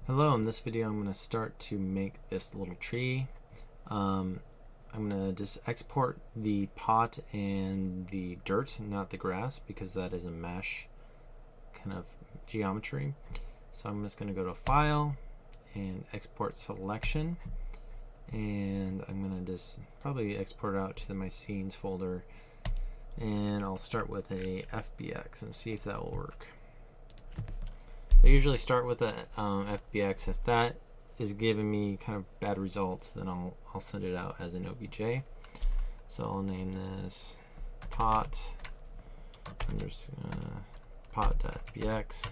Hello, in this video I'm going to start to make this little tree. I'm going to just export the pot and the dirt, not the grass, because that is a mesh kind of geometry. So I'm just going to go to File and Export Selection, and I'm going to just probably export it out to my scenes folder, and I'll start with a FBX and see if that will work. I usually start with a FBX. If that is giving me kind of bad results, then I'll send it out as an OBJ. So I'll name this pot pot.fbx,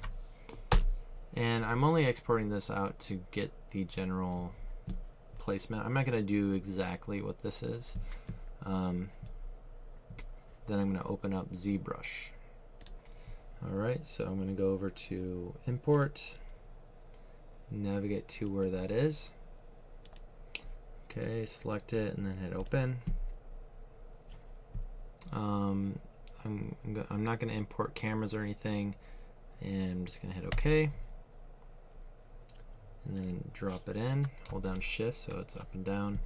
and I'm only exporting this out to get the general placement. I'm not going to do exactly what this is. Then I'm going to open up Zbrush. Alright, so I'm going to go over to Import, navigate to where that is. Okay, select it and then hit Open. I'm not going to import cameras or anything, and I'm just going to hit OK. And then drop it in, hold down Shift so it's up and down,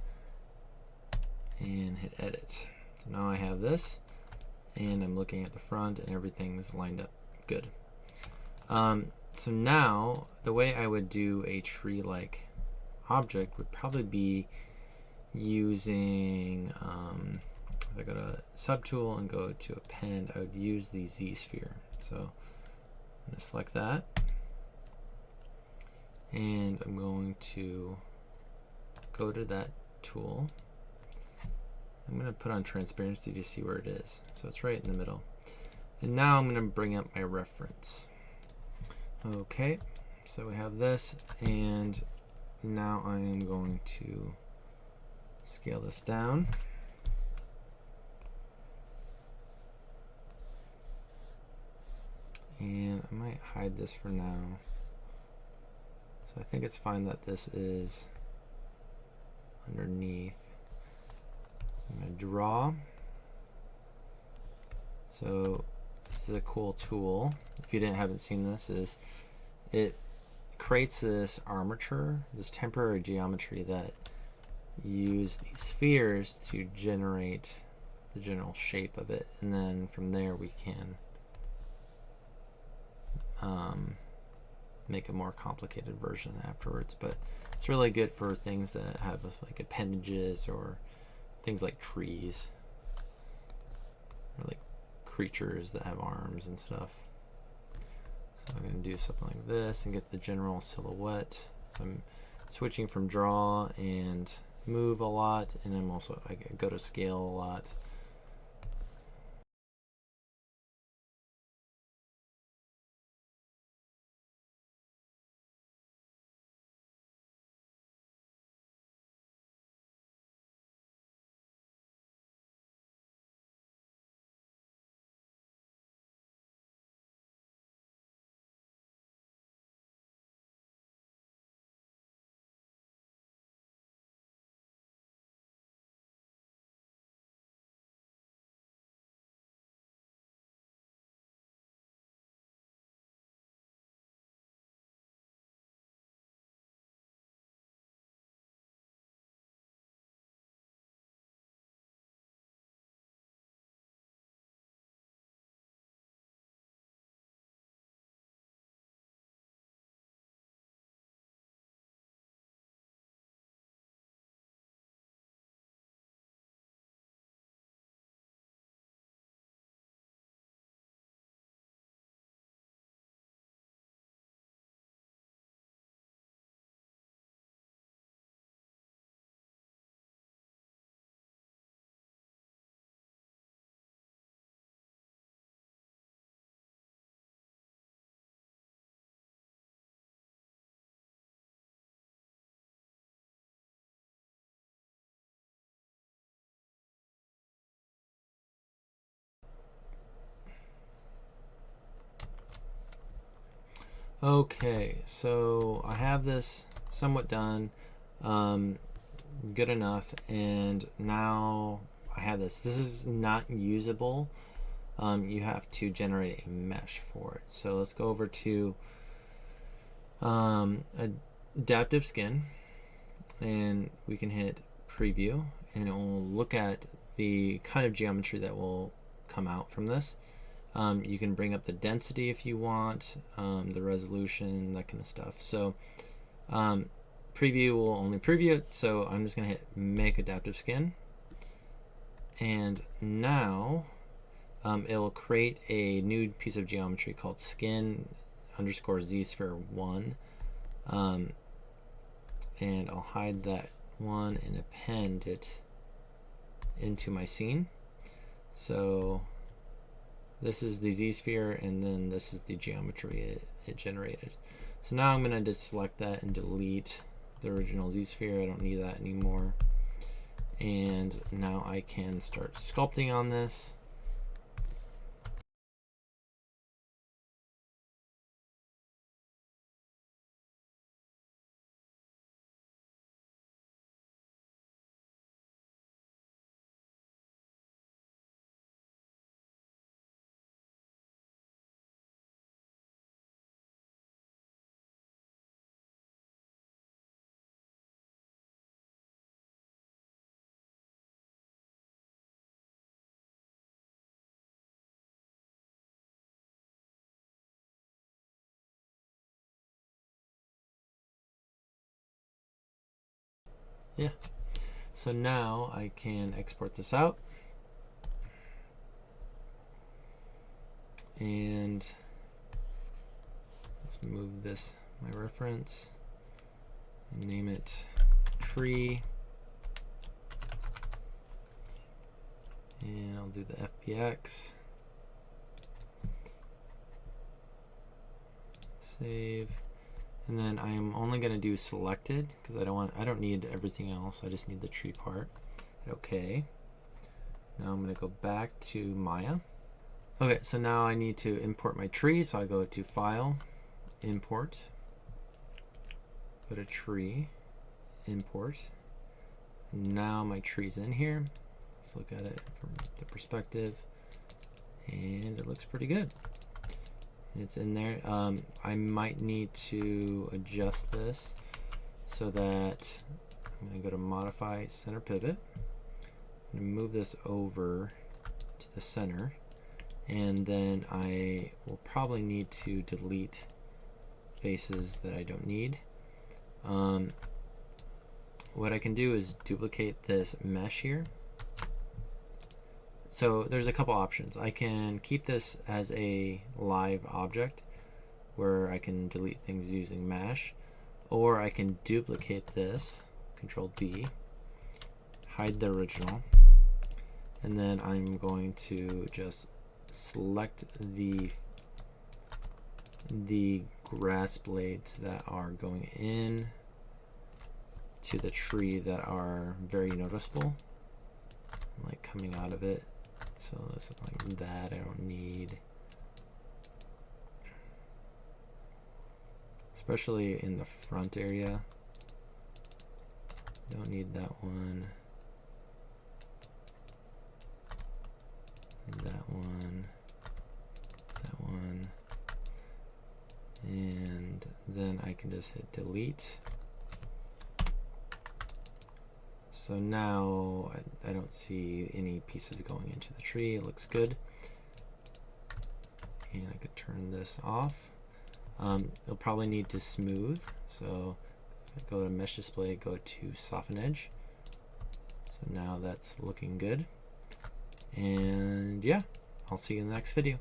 and hit Edit. So now I have this, and I'm looking at the front and everything's lined up good. So now the way I would do a tree-like object would probably be using, if I go to Subtool and go to Append, I would use the Z-sphere. So I'm going to select that, and I'm going to go to that tool. I'm going to put on transparency to see where it is. So it's right in the middle. And now I'm going to bring up my reference. Okay, so we have this, and now I am going to scale this down. And I might hide this for now. So I think it's fine that this is underneath. I'm going to draw. So this is a cool tool. If you haven't seen this, is it creates this armature, this temporary geometry that use these spheres to generate the general shape of it, and then from there we can make a more complicated version afterwards. But it's really good for things that have like appendages or things like trees, or like creatures that have arms and stuff. So I'm going to do something like this and get the general silhouette. So I'm switching from draw and move a lot, and I'm also, I go to scale a lot. Okay, so I have this somewhat done, good enough, and now I have this. This is not usable. You have to generate a mesh for it. So let's go over to a adaptive skin, and we can hit preview, and it will look at the kind of geometry that will come out from this. You can bring up the density if you want, the resolution, that kind of stuff. So preview will only preview it, so I'm just going to hit make adaptive skin, and now it will create a new piece of geometry called skin underscore Zsphere1, and I'll hide that one and append it into my scene. So this is the Z-sphere, and then this is the geometry it generated. So now I'm going to just select that and delete the original Z-sphere. I don't need that anymore. And now I can start sculpting on this. Yeah. So now I can export this out, and let's move this, my reference, and name it tree, and I'll do the FBX, save, and then I'm only going to do selected because I don't need everything else. I just need the tree part. Okay. Now I'm going to go back to Maya. Okay, so now I need to import my tree, so I go to File, Import, go to Tree, Import. Now my tree's in here. Let's look at it from the perspective, and it looks pretty good. It's in there. I might need to adjust this so that I'm going to go to Modify Center Pivot. I'm going to move this over to the center, and then I will probably need to delete faces that I don't need. What I can do is duplicate this mesh here. So there's a couple options. I can keep this as a live object where I can delete things using mesh, or I can duplicate this, Control D, hide the original, and then I'm going to just select the grass blades that are going in to the tree that are very noticeable, like coming out of it. So something like that I don't need, especially in the front area. Don't need that one, that one, that one, and then I can just hit delete. So now I don't see any pieces going into the tree. It looks good. And I could turn this off. You'll probably need to smooth. So go to Mesh Display, go to Soften Edge. So now that's looking good. And yeah, I'll see you in the next video.